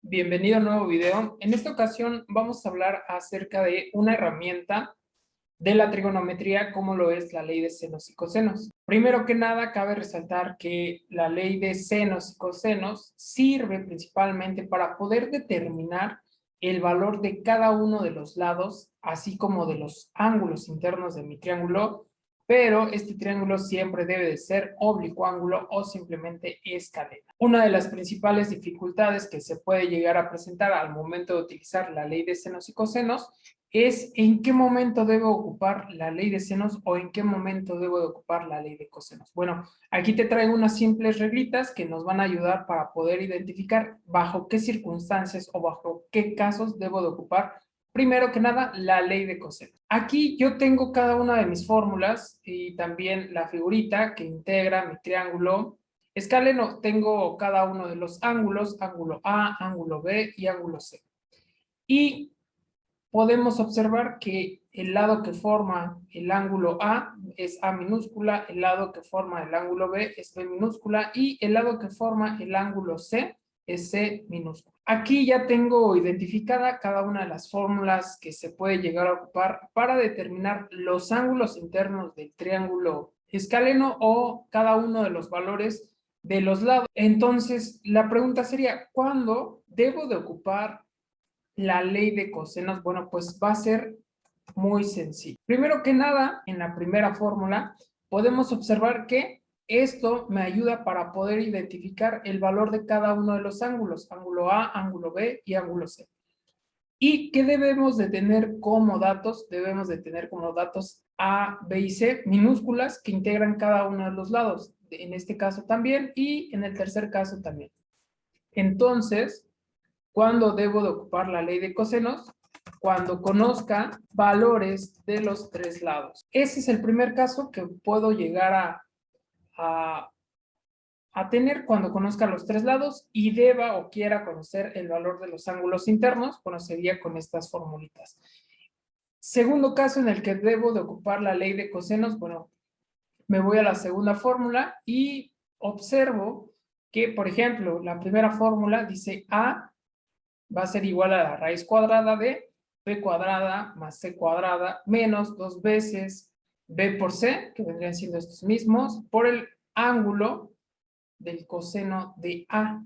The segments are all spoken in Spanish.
Bienvenido a un nuevo video. En esta ocasión vamos a hablar acerca de una herramienta de la trigonometría como lo es la ley de senos y cosenos. Primero que nada, cabe resaltar que la ley de senos y cosenos sirve principalmente para poder determinar el valor de cada uno de los lados, así como de los ángulos internos de mi triángulo, pero este triángulo siempre debe de ser oblicuo ángulo o simplemente escalera. Una de las principales dificultades que se puede llegar a presentar al momento de utilizar la ley de senos y cosenos es en qué momento debo ocupar la ley de senos o en qué momento debo de ocupar la ley de cosenos. Bueno, aquí te traigo unas simples reglitas que nos van a ayudar para poder identificar bajo qué circunstancias o bajo qué casos debo de ocupar, primero que nada, la ley de cosenos. Aquí yo tengo cada una de mis fórmulas y también la figurita que integra mi triángulo escaleno. Tengo cada uno de los ángulos, ángulo A, ángulo B y ángulo C. Y podemos observar que el lado que forma el ángulo A es A minúscula, el lado que forma el ángulo B es B minúscula y el lado que forma el ángulo C es C minúscula. Aquí ya tengo identificada cada una de las fórmulas que se puede llegar a ocupar para determinar los ángulos internos del triángulo escaleno o cada uno de los valores de los lados. Entonces, la pregunta sería, ¿cuándo debo de ocupar la ley de cosenos? Bueno, pues va a ser muy sencillo. Primero que nada, en la primera fórmula, podemos observar que esto me ayuda para poder identificar el valor de cada uno de los ángulos, ángulo A, ángulo B y ángulo C. ¿Y qué debemos de tener como datos? Debemos de tener como datos A, B y C minúsculas que integran cada uno de los lados, en este caso también y en el tercer caso también. Entonces, ¿cuándo debo de ocupar la ley de cosenos? Cuando conozca valores de los tres lados. Ese es el primer caso que puedo llegar a, a tener cuando conozca los tres lados y deba o quiera conocer el valor de los ángulos internos. Bueno, sería con estas formulitas. Segundo caso en el que debo de ocupar la ley de cosenos, bueno, me voy a la segunda fórmula y observo que, por ejemplo, la primera fórmula dice A va a ser igual a la raíz cuadrada de b cuadrada más c cuadrada menos 2 veces b por c, que vendrían siendo estos mismos, por el ángulo del coseno de A,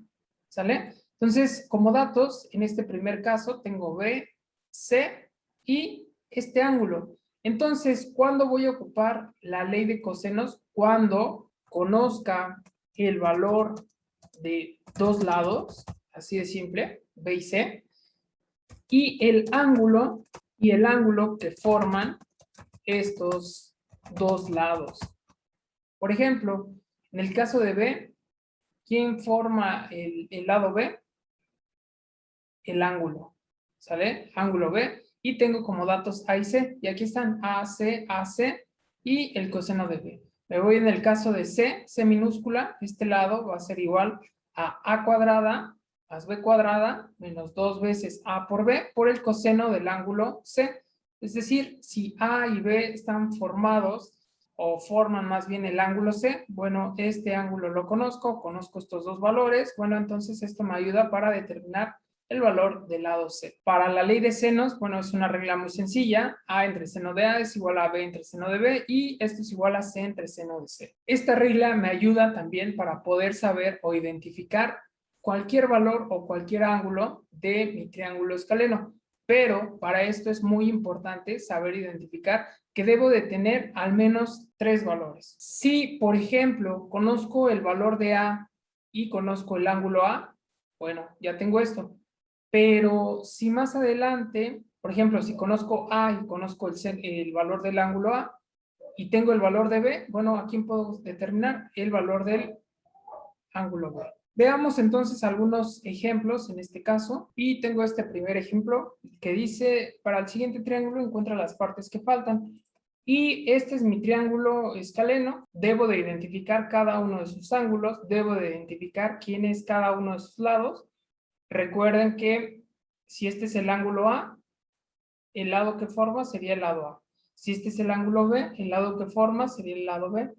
¿sale? Entonces, como datos, en este primer caso tengo b, c y este ángulo. Entonces, ¿cuándo voy a ocupar la ley de cosenos? Cuando conozca el valor de dos lados, así de simple, B y C, y el ángulo que forman estos dos lados. Por ejemplo, en el caso de B, ¿quién forma el lado B? El ángulo, ¿sale? Ángulo B, y tengo como datos A y C, y aquí están AC y el coseno de B. Me voy en el caso de C, C minúscula, este lado va a ser igual a cuadrada más B cuadrada menos 2 veces A por B por el coseno del ángulo C. Es decir, si A y B están formados o forman más bien el ángulo C, bueno, este ángulo lo conozco estos dos valores, bueno, entonces esto me ayuda para determinar el valor del lado C. Para la ley de senos, bueno, es una regla muy sencilla. A entre seno de A es igual a B entre seno de B y esto es igual a C entre seno de C. Esta regla me ayuda también para poder saber o identificar cualquier valor o cualquier ángulo de mi triángulo escaleno. Pero para esto es muy importante saber identificar que debo de tener al menos tres valores. Si, por ejemplo, conozco el valor de A y conozco el ángulo A, bueno, ya tengo esto. Pero si más adelante, por ejemplo, si conozco A y conozco el valor del ángulo A y tengo el valor de B, bueno, ¿a quién puedo determinar? El valor del ángulo B. Veamos entonces algunos ejemplos en este caso y tengo este primer ejemplo que dice, para el siguiente triángulo encuentra las partes que faltan. Y este es mi triángulo escaleno, debo de identificar cada uno de sus ángulos, debo de identificar quién es cada uno de sus lados. Recuerden que si este es el ángulo A, el lado que forma sería el lado A. Si este es el ángulo B, el lado que forma sería el lado B.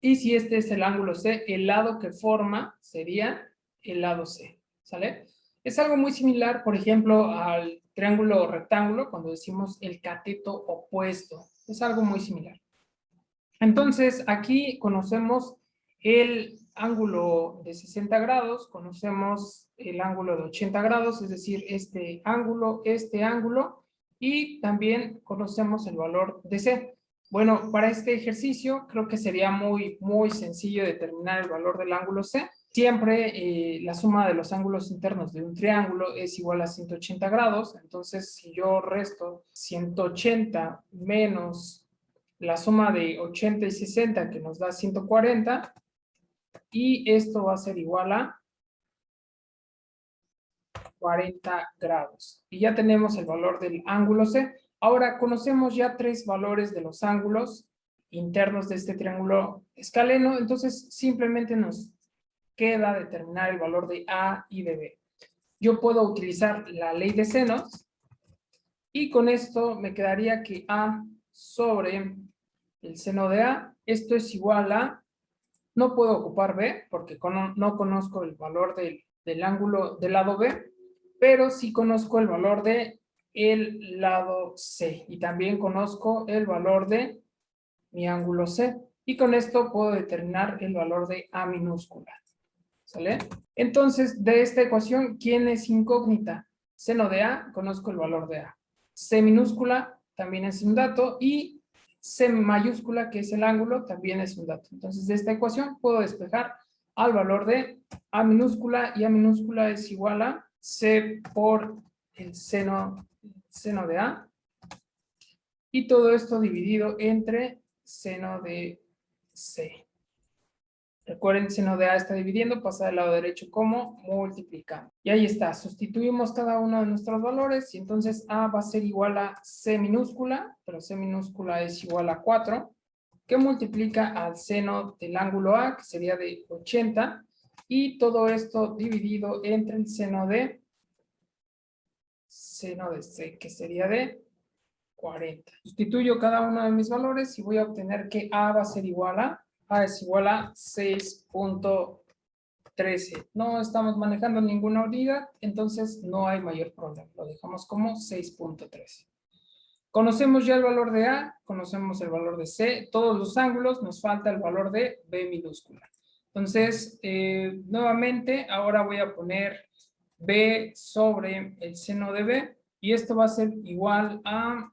Y si este es el ángulo C, el lado que forma sería el lado C. ¿Sale? Es algo muy similar, por ejemplo, al triángulo rectángulo, cuando decimos el cateto opuesto. Es algo muy similar. Entonces, aquí conocemos el ángulo de 60 grados, conocemos el ángulo de 80 grados, es decir, este ángulo, y también conocemos el valor de C. Bueno, para este ejercicio creo que sería muy sencillo determinar el valor del ángulo C. Siempre la suma de los ángulos internos de un triángulo es igual a 180 grados, entonces si yo resto 180 menos la suma de 80 y 60 que nos da 140, y esto va a ser igual a 40 grados. Y ya tenemos el valor del ángulo C. Ahora conocemos ya tres valores de los ángulos internos de este triángulo escaleno, entonces simplemente nos queda determinar el valor de A y de B. Yo puedo utilizar la ley de senos y con esto me quedaría que A sobre el seno de A, esto es igual a, no puedo ocupar B porque no conozco el valor del ángulo del lado B, pero sí conozco el valor de el lado C y también conozco el valor de mi ángulo C y con esto puedo determinar el valor de A minúscula. ¿Sale? Entonces, de esta ecuación, ¿quién es incógnita? Seno de A, conozco el valor de A. C minúscula también es un dato y C mayúscula, que es el ángulo, también es un dato. Entonces, de esta ecuación puedo despejar al valor de A minúscula y A minúscula es igual a C por el seno de A y todo esto dividido entre seno de C. Recuerden, seno de A está dividiendo, pasa del lado derecho como multiplicando. Y ahí está, sustituimos cada uno de nuestros valores y entonces A va a ser igual a C minúscula, pero C minúscula es igual a 4, que multiplica al seno del ángulo A, que sería de 80, y todo esto dividido entre el seno de C, que sería de 40. Sustituyo cada uno de mis valores y voy a obtener que A va a ser igual a es igual a 6.13. No estamos manejando ninguna unidad, entonces no hay mayor problema. Lo dejamos como 6.13. Conocemos ya el valor de A, conocemos el valor de C, todos los ángulos, nos falta el valor de B minúscula. Entonces, nuevamente, ahora voy a poner B sobre el seno de B, y esto va a ser igual a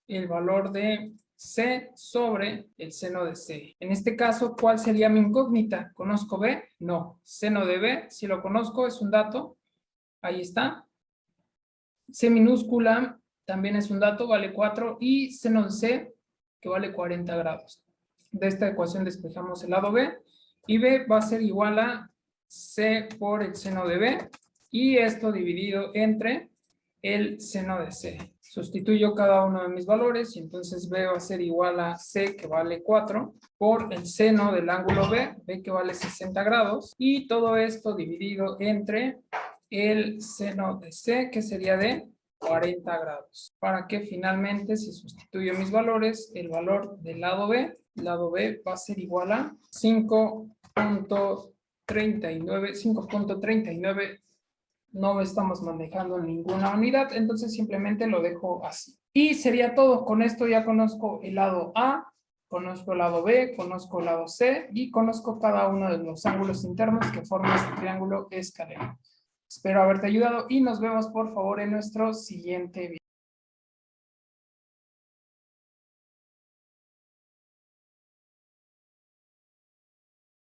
el valor de C sobre el seno de C. En este caso, ¿cuál sería mi incógnita? ¿Conozco B? No. Seno de B, si lo conozco, es un dato. Ahí está. C minúscula también es un dato, vale 4. Y seno de C, que vale 40 grados. De esta ecuación despejamos el lado B. Y B va a ser igual a C por el seno de B. Y esto dividido entre el seno de C. Sustituyo cada uno de mis valores y entonces B va a ser igual a C, que vale 4, por el seno del ángulo B, B que vale 60 grados, y todo esto dividido entre el seno de C, que sería de 40 grados. Para que finalmente, si sustituyo mis valores, el valor del lado B va a ser igual a 5.39, no estamos manejando ninguna unidad, entonces simplemente lo dejo así. Y sería todo. Con esto ya conozco el lado A, conozco el lado B, conozco el lado C y conozco cada uno de los ángulos internos que forman este triángulo escaleno. Espero haberte ayudado y nos vemos por favor en nuestro siguiente video.